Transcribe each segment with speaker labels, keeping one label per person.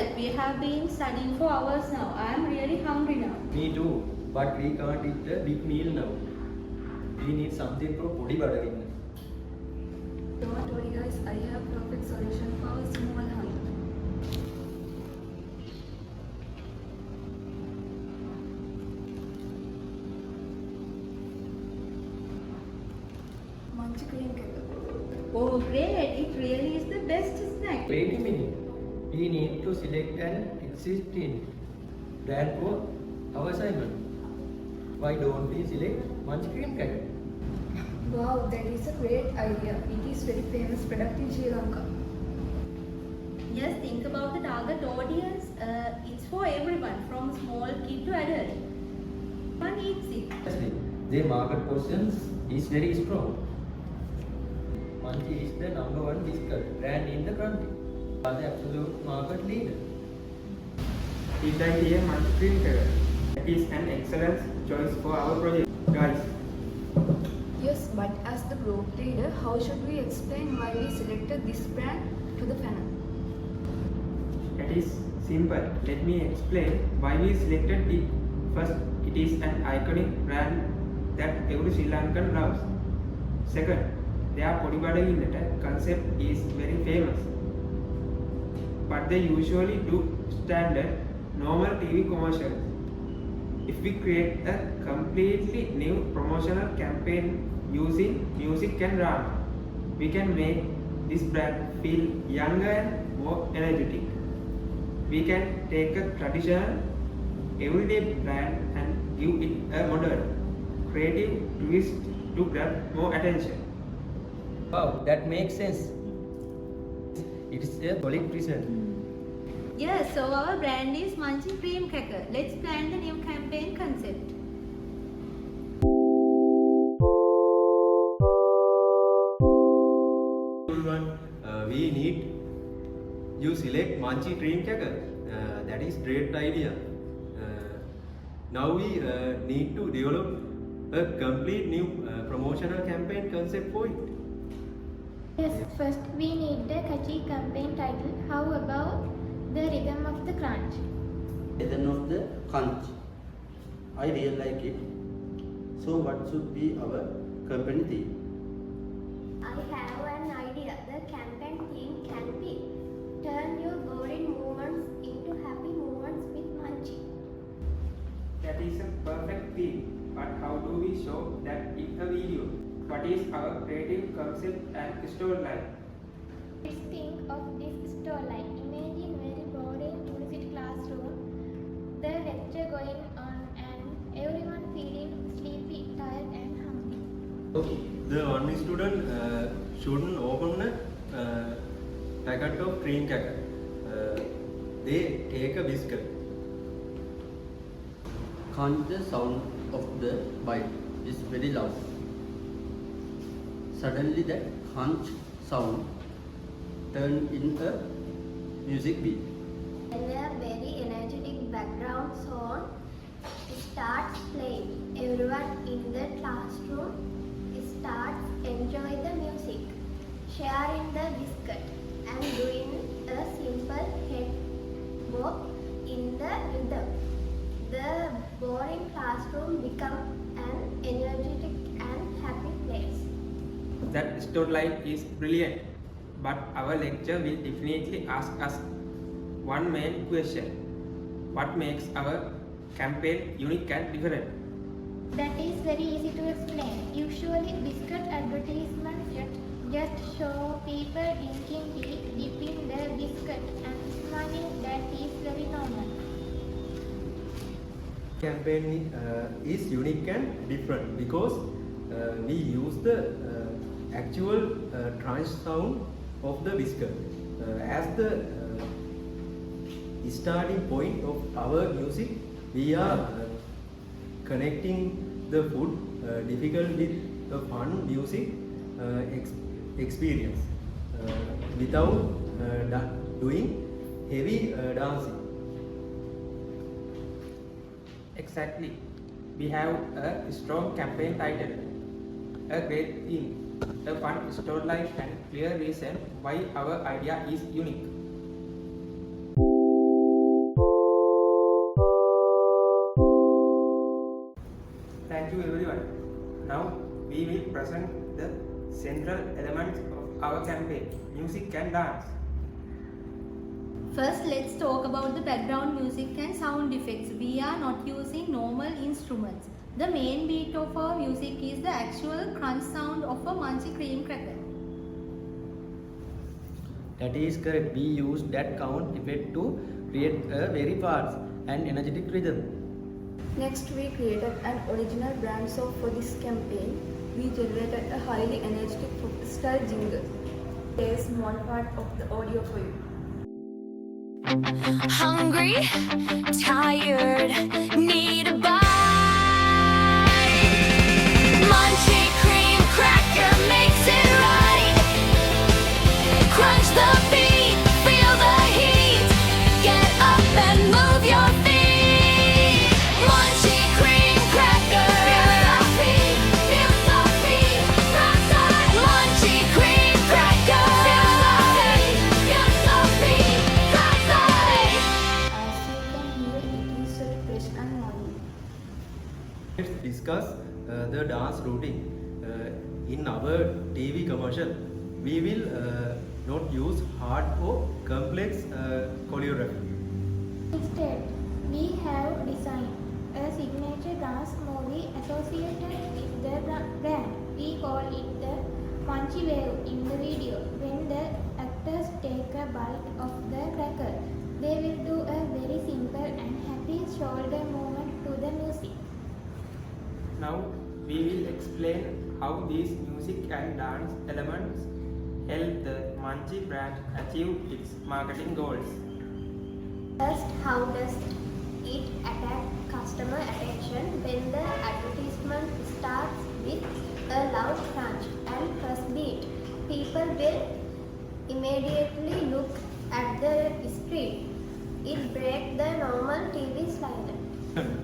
Speaker 1: that we have been studying for hours now. I am really hungry now.
Speaker 2: Me too, but we can't eat a big meal now. We need something for podi badagina.
Speaker 3: Don't worry guys, I have perfect solution for a small hunt. Munch cream cake.
Speaker 1: Oh great, it really is the best snack.
Speaker 2: Wait a minute. We need to select an existing brand for our assignment. Why don't we select Munch Cream Cracker?
Speaker 3: Wow, that is a great idea. It is very famous product in Sri Lanka.
Speaker 1: Just think about the target audience. It's for everyone from small kid to adult. One eats it.
Speaker 2: Honestly, their market position is very strong. Munch is the #1 biscuit brand in the country. Are the absolute market leader.
Speaker 4: Did I hear Munch Cream Cracker? That is an excellent choice for our project, guys.
Speaker 3: Yes, but as the group leader, how should we explain why we selected this brand to the panel?
Speaker 4: That is simple. Let me explain why we selected it. First, it is an iconic brand that every Sri Lankan loves. Second, their Podi Badagina concept is very famous. But they usually do standard, normal TV commercials. If we create a completely new promotional campaign using music and drama, we can make this brand feel younger and more energetic. We can take a traditional, everyday brand and give it a modern, creative twist to grab more attention.
Speaker 2: Wow, that makes sense. It is a solid reason.
Speaker 1: Yes, so our brand is Munch Cream Cracker. Let's plan the new campaign concept.
Speaker 2: Everyone, we need you select Munch Cream Cracker. That is great idea. Now we need to develop a complete new promotional campaign concept for it.
Speaker 5: Yes, first we need the catchy campaign title. How about the rhythm of the crunch?
Speaker 6: Rhythm of the crunch. I really like it. So what should be our company theme?
Speaker 5: I have an idea. The campaign theme can be turn your boring moments into happy moments with Munchie.
Speaker 4: That is a perfect theme, but how do we show that in a video? What is our creative concept and storyline?
Speaker 5: Let's think of this storyline. Imagine very boring university classroom, the lecture going on and everyone feeling sleepy, tired and hungry.
Speaker 2: The one student shouldn't open a packet of cream cracker. They take a biscuit.
Speaker 6: Can't the sound of the bite is very loud. Suddenly that crunch sound turned in a music beat.
Speaker 5: When a very energetic background song starts playing, everyone in the classroom starts enjoying the music, sharing the biscuit and doing a simple head bob in the rhythm. The boring classroom becomes an energetic and happy place.
Speaker 4: That storyline is brilliant, but our lecture will definitely ask us one main question. What makes our campaign unique and different?
Speaker 5: That is very easy to explain. Usually biscuit advertisements just show people drinking tea, dipping the biscuit and smiling. That is very normal.
Speaker 2: Campaign is unique and different because we use the actual crunch sound of the biscuit as the starting point of our music. We are connecting the food difficult with the fun music experience without doing heavy dancing.
Speaker 4: Exactly. We have a strong campaign title, a great theme, a fun storyline and clear reason why our idea is unique. Now we will present the central elements of our campaign, music and dance.
Speaker 1: First, let's talk about the background music and sound effects. We are not using normal instruments. The main beat of our music is the actual crunch sound of a Munchie cream cracker.
Speaker 6: That is correct. We use that count effect to create a very fast and energetic rhythm.
Speaker 3: Next, we created an original brand song for this campaign. We generated a highly energetic style jingle. Here's one part of the audio for you.
Speaker 7: Hungry, tired, need a bite. Munchie cream cracker makes it right. Crunch the beat, feel the heat. Get up and move your feet. Munchie cream cracker. Feel the beat, Munchie cream cracker. Feel the beat,
Speaker 3: As you can hear, it is very fresh and morning.
Speaker 2: Let's discuss the dance routine. In our TV commercial, we will not use hard or complex choreography.
Speaker 5: Instead, we have designed a signature dance movie associated with the brand. We call it the Munchie Wave in the video. When the actors take a bite of the cracker, they will do a very simple and happy shoulder movement to the music.
Speaker 4: Now we will explain how these music and dance elements help the Munchie brand achieve its marketing goals.
Speaker 5: First, how does it attract customer attention? When the advertisement starts with a loud crunch and first beat, people will immediately look at the screen. It breaks the normal TV silence.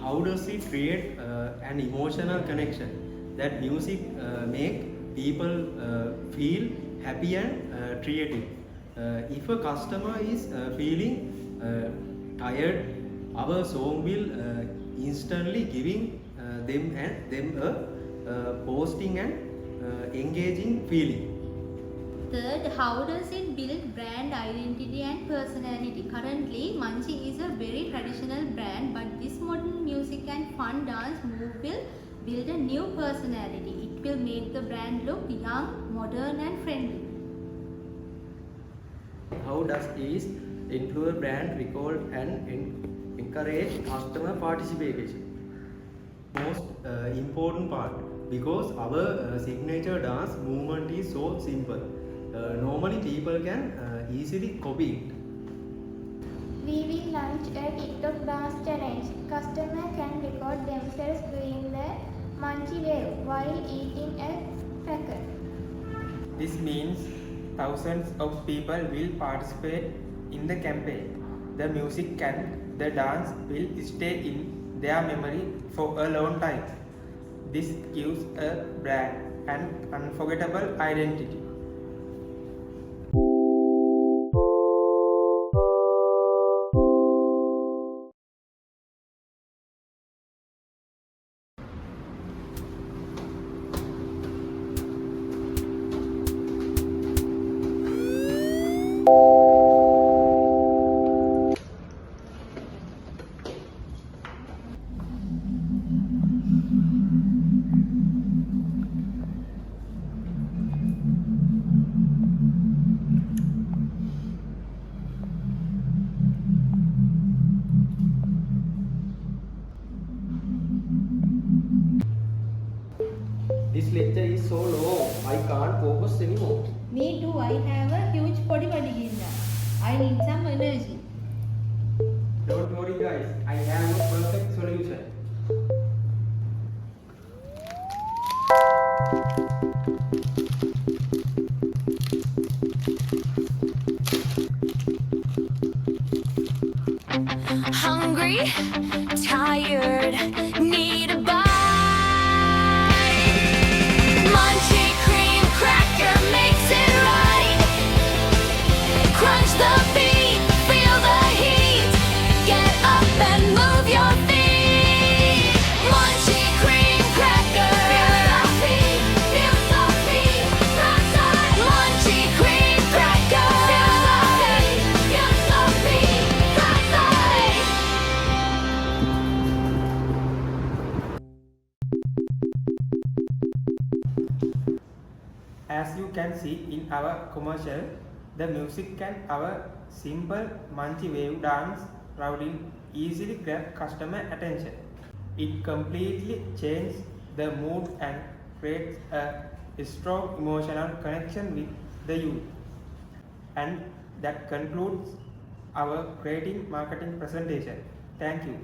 Speaker 2: How does it create an emotional connection? That music make people feel happy and creative. If a customer is feeling tired, our song will instantly giving them a positive and engaging feeling.
Speaker 1: Third, how does it build brand identity and personality? Currently, Munchie is a very traditional brand, but this modern music and fun dance move will build a new personality. It will make the brand look young, modern and friendly.
Speaker 6: How does this influence brand recall and encourage customer participation?
Speaker 2: Most important part, because our signature dance movement is so simple. Normally people can easily copy it.
Speaker 5: We will launch a TikTok dance challenge. Customers can record themselves doing the Munchie Wave while eating a cracker.
Speaker 4: This means thousands of people will participate in the campaign. The music and the dance will stay in their memory for a long time. This gives a brand an unforgettable identity.
Speaker 6: This lecture is so long, I can't focus anymore.
Speaker 1: Me too, I have a huge body now. I need some energy.
Speaker 4: Don't worry guys, I have a perfect solution.
Speaker 7: hungry, tired, need a bite. Munchie cream cracker makes it right. Crunch the beat, feel the heat. Get up and move your feet. Munchie cream cracker,
Speaker 4: As you can see in our commercial, the music and our simple Manchi wave dance routing easily grab customer attention. It completely changes the mood and creates a strong emotional connection with the youth. And that concludes our creative marketing presentation. Thank you.